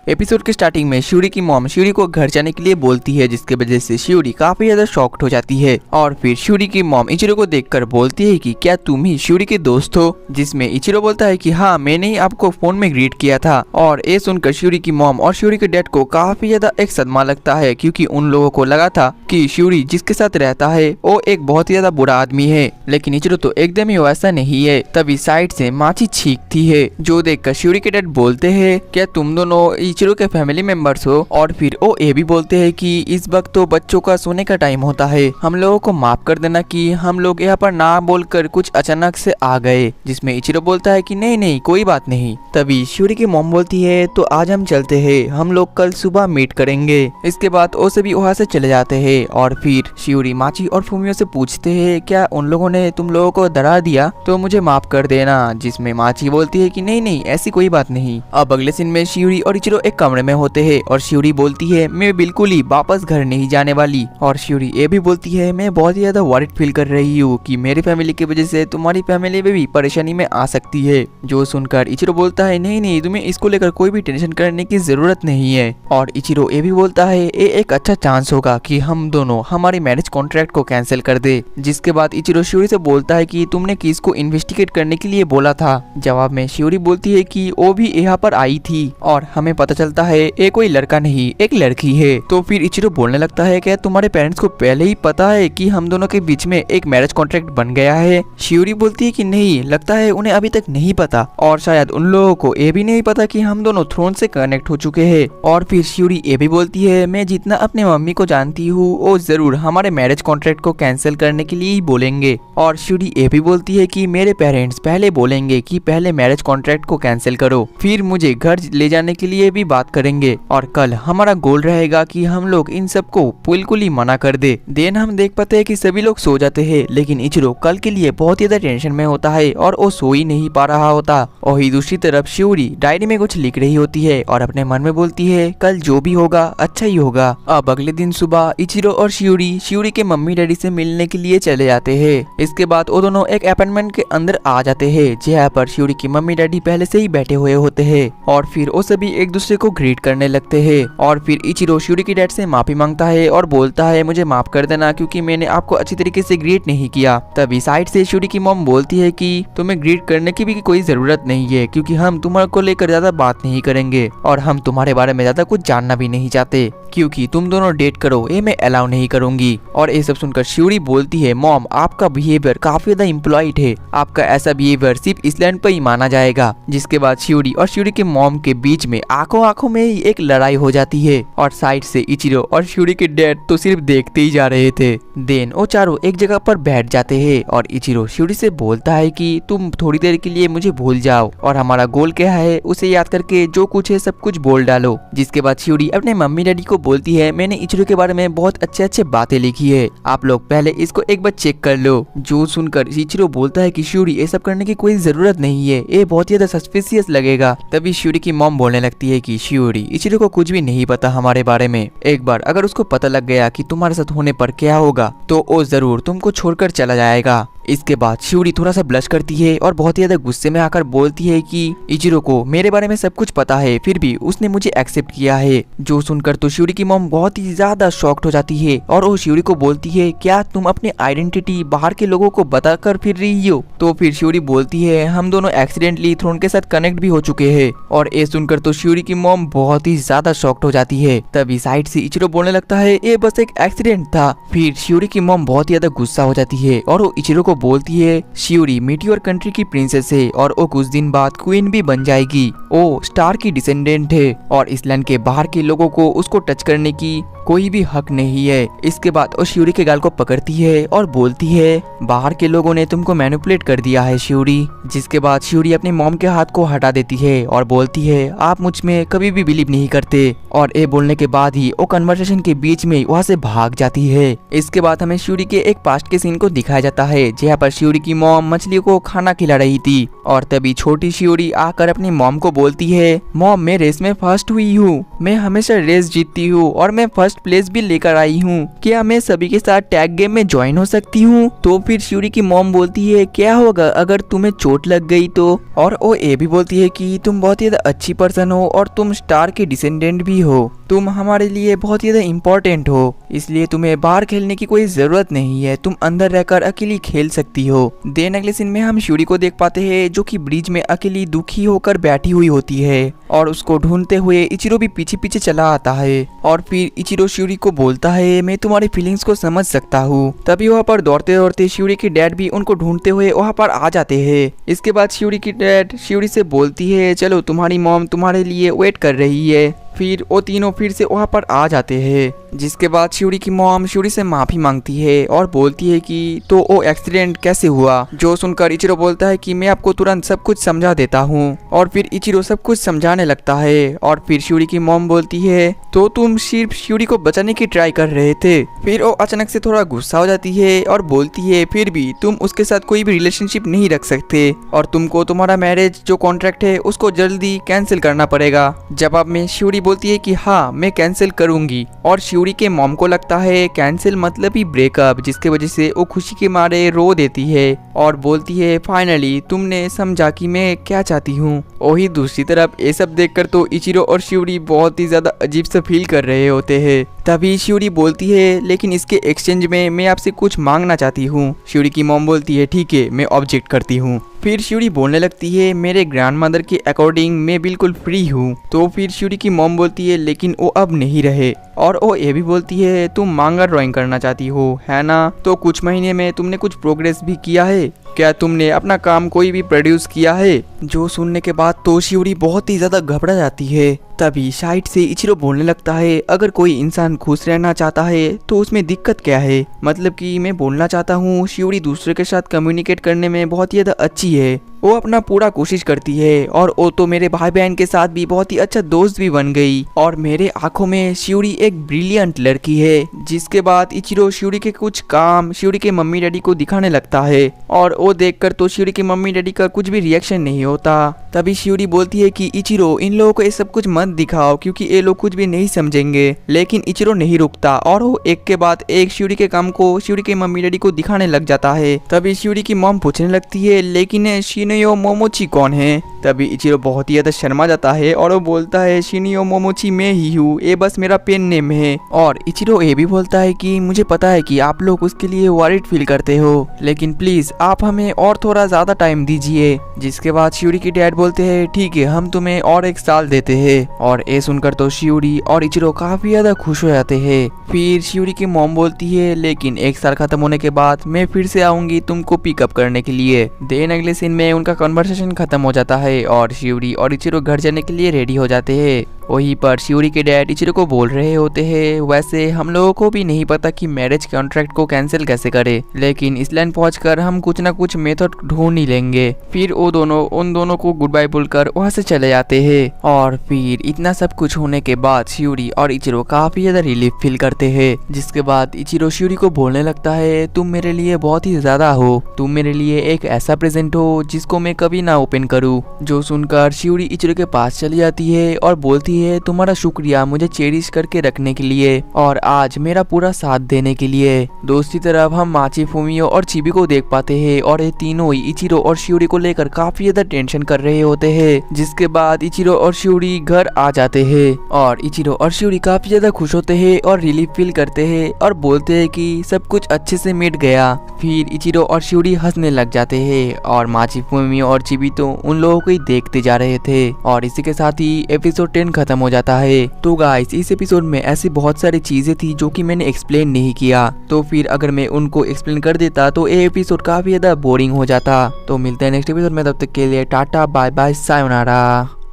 Episode के starting में शिउरी की मॉम शिउरी को घर जाने के लिए बोलती है, जिसके वजह से शिउरी काफी ज्यादा शॉक्ड हो जाती है। और फिर शिउरी की मॉम इचिरो को देखकर बोलती है कि क्या तुम ही शिउरी के दोस्त हो, जिसमें इचिरो बोलता है कि हाँ, मैंने ही आपको फोन में ग्रीट किया था। और ये सुनकर शिउरी की मॉम और शिउरी के डैड को काफी ज्यादा एक सदमा लगता है, क्योंकि उन लोगों को लगा था कि शिउरी जिसके साथ रहता है वो एक बहुत ही ज्यादा बुरा आदमी है, लेकिन इचिरो तो एकदम ही वैसा नहीं है। तभी साइड से माची छींकती है, जो देखकर शिउरी के डैड बोलते हैं क्या तुम दोनों इचिरो के फैमिली मेंबर्स हो। और फिर वो ये भी बोलते हैं कि इस वक्त तो बच्चों का सोने का टाइम होता है, हम लोगों को माफ कर देना कि हम लोग यहाँ पर ना बोलकर कुछ अचानक से आ गए। जिसमें इचिरो बोलता है कि नहीं नहीं कोई बात नहीं। तभी शिउरी की मॉम बोलती है तो आज हम चलते हैं, हम लोग कल सुबह मीट करेंगे। इसके बाद वो सभी वहाँ से चले जाते हैं। और फिर शिउरी माची और फूमियो से पूछते हैं क्या उन लोगों ने तुम लोगों को डरा दिया तो मुझे माफ कर देना। जिसमें माची बोलती है कि नहीं नहीं ऐसी कोई बात नहीं। अब अगले सीन में शिउरी और इचिरो एक कमरे में होते हैं और शिउरी बोलती है मैं बिल्कुल ही वापस घर नहीं जाने वाली। और शिउरी ये भी बोलती है मैं बहुत ही ज्यादा वरीड फील कर रही हूँ कि मेरी फैमिली की वजह से तुम्हारी फैमिली में भी परेशानी में आ सकती है। जो सुनकर इचिरो बोलता है नहीं नहीं तुम्हें इसको लेकर कोई भी टेंशन करने की जरूरत नहीं है। और इचिरो ये भी बोलता है ये एक अच्छा चांस होगा कि हम दोनों हमारी मैरिज कॉन्ट्रैक्ट को कैंसिल कर दे। जिसके बाद इचिरो शिउरी से बोलता है कि तुमने किसको इन्वेस्टिगेट करने के लिए बोला था। जवाब में शिउरी बोलती है कि वो भी यहाँ पर आई थी और हमें पता चलता है ये कोई लड़का नहीं एक लड़की है। तो फिर इचिरो बोलने लगता है क्या तुम्हारे पेरेंट्स को पहले ही पता है कि हम दोनों के बीच में एक मैरिज कॉन्ट्रैक्ट बन गया है। शिउरी बोलती है कि नहीं, लगता है उन्हें अभी तक नहीं पता और शायद उन लोगों को ये भी नहीं पता कि हम दोनों थ्रोन से कनेक्ट हो चुके हैं। और फिर शिउरी ये भी बोलती है मैं जितना अपने मम्मी को जानती हूँ वो जरूर हमारे मैरिज कॉन्ट्रैक्ट को कैंसिल करने के लिए ही बोलेंगे। और शिउरी ये भी बोलती है कि मेरे पेरेंट्स पहले बोलेंगे कि पहले मैरिज कॉन्ट्रैक्ट को कैंसिल करो, फिर मुझे घर ले जाने के लिए भी बात करेंगे और कल हमारा गोल रहेगा कि हम लोग इन सबको बिल्कुल ही मना कर दे। देन हम देख पाते हैं कि सभी लोग सो जाते हैं, लेकिन इचिरो कल के लिए बहुत ही ज्यादा टेंशन में होता है और वो सो ही नहीं पा रहा होता। और ही दूसरी तरफ शिउरी डायरी में कुछ लिख रही होती है और अपने मन में बोलती है कल जो भी होगा अच्छा ही होगा। अब अगले दिन सुबह इचिरो और शिउरी के मम्मी डैडी से मिलने के लिए चले जाते हैं। इसके बाद वो दोनों एक अपार्टमेंट के अंदर आ जाते हैं जहाँ पर शिउरी की मम्मी डैडी पहले से ही बैठे हुए होते हैं। और फिर वो सभी एक दूसरे को ग्रीट करने लगते हैं। और फिर इचिरो शिउरी की डैड से माफी मांगता है और बोलता है मुझे माफ कर देना क्योंकि मैंने आपको अच्छी तरीके से ग्रीट नहीं किया। तभी साइड से शिउरी की मॉम बोलती है कि तुम्हें ग्रीट करने की भी कोई जरूरत नहीं है, क्योंकि हम तुम्हारे को लेकर ज्यादा बात नहीं करेंगे और हम तुम्हारे बारे में ज्यादा कुछ जानना भी नहीं चाहते, क्योंकि तुम दोनों डेट करो ये मैं अलाउ नहीं करूंगी। और ये सब सुनकर शिउरी बोलती है मॉम आपका बिहेवियर काफी ज्यादा इम्प्लॉइड है, आपका ऐसा बिहेवियर सिर्फ इसलैंड पर ही माना जाएगा। जिसके बाद शिउरी और शिउरी के मॉम के बीच में आंखों में ही एक लड़ाई हो जाती है और साइड से इचिरो और शिउरी के डैड तो सिर्फ देखते ही जा रहे थे। देन वो चारों एक जगह पर बैठ जाते हैं और इचिरो शिउरी से बोलता है कि तुम थोड़ी देर के लिए मुझे भूल जाओ और हमारा गोल क्या है उसे याद करके जो कुछ है सब कुछ बोल डालो। जिसके बाद शिउरी अपने मम्मी डैडी को बोलती है मैंने इचिरो के बारे में बहुत अच्छे बातें लिखी है, आप लोग पहले इसको एक बार चेक कर लो। जो सुनकर इचिरो बोलता है कि शिउरी ये सब करने की कोई जरूरत नहीं है, ये बहुत ही ज्यादा सस्पिशियस लगेगा। तभी शिउरी की मॉम बोलने लगती है कि शिउरी इचिरो को कुछ भी नहीं पता हमारे बारे में, एक बार अगर उसको पता लग गया कि तुम्हारे साथ होने पर क्या होगा तो वो जरूर तुमको छोड़कर चला जाएगा। इसके बाद शिउरी थोड़ा सा ब्लश करती है और बहुत ही ज्यादा गुस्से में आकर बोलती है कि इचिरो को मेरे बारे में सब कुछ पता है फिर भी उसने मुझे एक्सेप्ट किया है। जो सुनकर तो शिउरी की मॉम बहुत ही ज्यादा शॉक्ड हो जाती है और वो शिउरी को बोलती है क्या तुम अपनी आइडेंटिटी बाहर के लोगों को बताकर फिर रही हो। तो फिर शिउरी बोलती है हम दोनों एक्सीडेंटली थ्रोन के साथ कनेक्ट भी हो चुके हैं। और ये सुनकर तो शिउरी की मॉम बहुत ही ज्यादा शॉक्ड हो जाती है। तभी साइड से इचिरो बोलने लगता है ये बस एक एक्सीडेंट था। फिर शिउरी की मॉम बहुत ही ज्यादा गुस्सा हो जाती है और वो इचिरो को बोलती है शिउरी मीटियोर कंट्री की प्रिंसेस है और वो कुछ दिन बाद क्वीन भी बन जाएगी, वो स्टार की डिसेंडेंट है और इसलैंड के बाहर के लोगों को उसको टच करने की कोई भी हक नहीं है। इसके बाद वो शिउरी के गाल को पकड़ती है और बोलती है बाहर के लोगों ने तुमको मैनिपुलेट कर दिया है शिउरी। जिसके बाद शिउरी अपने मॉम के हाथ को हटा देती है और बोलती है आप मुझ में कभी भी बिलीव नहीं करते। और ये बोलने के बाद ही वो कन्वर्सेशन के बीच में वहाँ से भाग जाती है। इसके बाद हमें शिउरी के एक पास्ट के सीन को दिखाया जाता है जहाँ पर शिउरी की मॉम मछली को खाना खिला रही थी और तभी छोटी शिउरी आकर अपनी मॉम को बोलती है मॉम मैं रेस में फर्स्ट हुई हूँ, मैं हमेशा रेस जीतती हूँ और मैं फर्स्ट फर्स्ट प्लेस भी लेकर आई हूँ, क्या मैं सभी के साथ टैग गेम में ज्वाइन हो सकती हूँ? तो फिर शिवरी की मॉम बोलती है क्या होगा अगर तुम्हें चोट लग गई तो? और वो ये भी बोलती है कि तुम बहुत ही ज्यादा अच्छी पर्सन हो और तुम स्टार के डिसेंडेंट भी हो, तुम हमारे लिए बहुत ही ज्यादा इम्पोर्टेंट हो, इसलिए तुम्हें बाहर खेलने की कोई जरूरत नहीं है, तुम अंदर रहकर अकेली खेल सकती हो। देन अगले सीन में हम शिवरी को देख पाते हैं जो कि ब्रिज में अकेली दुखी होकर बैठी हुई होती है और उसको ढूंढते हुए इचिरो भी पीछे पीछे चला आता है। और फिर इचिरो शिवरी को बोलता है मैं तुम्हारी फीलिंग्स को समझ सकता हूँ। तभी वहाँ पर दौड़ते दौड़ते शिवरी के डैड भी उनको ढूंढते हुए वहाँ पर आ जाते हैं। इसके बाद शिवरी की डैड शिवरी से बोलती है चलो तुम्हारी मॉम तुम्हारे लिए वेट कर रही है। फिर वो तीनों फिर से वहाँ पर आ जाते हैं, जिसके बाद शिवरी की मॉम शिवरी से माफी मांगती है और बोलती है कि तो वो एक्सीडेंट कैसे हुआ। जो सुनकर इचिरो बोलता है कि मैं आपको तुरंत सब कुछ समझा देता हूँ। और फिर इचिरो सब कुछ समझाने लगता है और फिर शिवरी की मॉम बोलती है तो तुम सिर्फ शिवरी को बचाने की ट्राई कर रहे थे। फिर वो अचानक से थोड़ा गुस्सा हो जाती है और बोलती है फिर भी तुम उसके साथ कोई भी रिलेशनशिप नहीं रख सकते और तुमको तुम्हारा मैरिज जो कॉन्ट्रैक्ट है उसको जल्दी कैंसिल करना पड़ेगा। जवाब में शिवरी बोलती है कि हाँ मैं कैंसिल करूंगी। और शिवरी के मॉम को लगता है कैंसिल मतलब ही ब्रेकअप, जिसके वजह से वो खुशी के मारे रो देती है और बोलती है फाइनली तुमने समझा कि मैं क्या चाहती हूँ। वही दूसरी तरफ ये सब देखकर तो इचिरो और शिवरी बहुत ही ज्यादा अजीब सा फील कर रहे होते हैं। तभी शिवरी बोलती है लेकिन इसके एक्सचेंज में मैं आपसे कुछ मांगना चाहती हूँ। शिवरी की मॉम बोलती है ठीक है मैं ऑब्जेक्ट करती हूँ। फिर शिवरी बोलने लगती है मेरे ग्रैंडमदर के अकॉर्डिंग मैं बिल्कुल फ्री हूँ। तो फिर शिवरी की मॉम बोलती है लेकिन वो अब नहीं रहे। और वो ये भी बोलती है तुम मांगा ड्राइंग करना चाहती हो है ना, तो कुछ महीने में तुमने कुछ प्रोग्रेस भी किया है क्या, तुमने अपना काम कोई भी प्रोड्यूस किया है? जो सुनने के बाद तो शिवरी बहुत ही ज्यादा घबरा जाती है। तभी साइड से इचिरो बोलने लगता है अगर कोई इंसान खुश रहना चाहता है तो उसमें दिक्कत क्या है, मतलब कि मैं बोलना चाहता हूँ शिवरी दूसरे के साथ कम्युनिकेट करने में बहुत ही ज्यादा अच्छी है, वो अपना पूरा कोशिश करती है और वो तो मेरे भाई बहन के साथ भी बहुत ही अच्छा दोस्त भी बन गई और मेरे आंखों में शिवरी एक ब्रिलियंट लड़की है। जिसके बाद इचिरो शिवरी के कुछ काम शिवरी के मम्मी डैडी को दिखाने लगता है और वो देखकर तो शिवरी के मम्मी डैडी का कुछ भी रिएक्शन नहीं होता। तभी शिवरी बोलती है कि इचिरो इन लोगों को ये सब कुछ मत दिखाओ क्योंकि ये लोग कुछ भी नहीं समझेंगे। लेकिन इचिरो नहीं रुकता और वो एक के बाद एक शिवरी के काम को शिवरी के मम्मी डैडी को दिखाने लग जाता है। तभी शिवरी की मॉम पूछने लगती है लेकिन शिनयो मोमोची कौन है? तभी इचिरो बहुत ही ज्यादा शर्मा जाता है और वो बोलता है शिनयो मोमोची मैं ही हूँ, ये बस मेरा पेन नेम है। और इचिरो ये भी बोलता है कि मुझे पता है कि आप लोग उसके लिए वरीड फील करते हो, लेकिन प्लीज आप हमें और थोड़ा ज्यादा टाइम दीजिए। जिसके बाद शिवरी की डैड बोलते हैं ठीक है हम तुम्हें और 1 साल देते हैं। और ये सुनकर तो शिवरी और इचिरो काफी ज्यादा खुश हो जाते हैं। फिर शिवरी की मॉम बोलती है लेकिन 1 साल खत्म होने के बाद मैं फिर से आऊंगी तुमको पिकअप करने के लिए। देन अगले सीन में उनका कन्वर्सेशन खत्म हो जाता है और शिवरी और इचिरो घर जाने के लिए रेडी हो जाते हैं। वहीं पर शिवरी के डैड इचिरो को बोल रहे होते हैं वैसे हम लोगों को भी नहीं पता कि मैरिज कॉन्ट्रैक्ट को कैंसिल कैसे करे, लेकिन इसलैंड पहुंचकर हम कुछ ना कुछ मेथड ढूंढ ही लेंगे। फिर वो दोनों उन दोनों को गुड बाय बोलकर वहां से चले जाते हैं। और फिर इतना सब कुछ होने के बाद शिवरी और इचिरो काफी ज्यादा रिलीफ फील करते हैं। जिसके बाद इचिरो शिवरी को बोलने लगता है तुम मेरे लिए बहुत ही ज्यादा हो, तुम मेरे लिए एक ऐसा प्रेजेंट हो जिसको मैं कभी ना ओपन करूँ। जो सुनकर शिवरी इचिरो के पास चली जाती है और बोलती है तुम्हारा शुक्रिया मुझे चेरिश करके रखने के लिए और आज मेरा पूरा साथ देने के लिए। दूसरी तरफ हम माची, फुमियो और चिबी को देख पाते हैं और ये तीनों ही इचिरो और शिवरी को लेकर काफी ज्यादा टेंशन कर रहे होते हैं। जिसके बाद इचिरो और शिवरी घर आ जाते हैं और इचिरो और शिवरी काफी ज्यादा खुश होते हैं और रिलीफ फील करते हैं और बोलते हैं कि सब कुछ अच्छे से मिट गया। फिर इचिरो और शिवरी हंसने लग जाते हैं और माची, फुमियो और चिबी तो उन लोगों को ही देखते जा रहे थे। और इसी के साथ ही एपिसोड 10 खत्म हो जाता है। तो गाइस इस एपिसोड में ऐसी बहुत सारी चीजें थी जो कि मैंने एक्सप्लेन नहीं किया, तो फिर अगर मैं उनको एक्सप्लेन कर देता तो ये एपिसोड काफी ज्यादा बोरिंग हो जाता। तो मिलते हैं नेक्स्ट एपिसोड में, तब तक के लिए टाटा बाय बाय सायोनारा।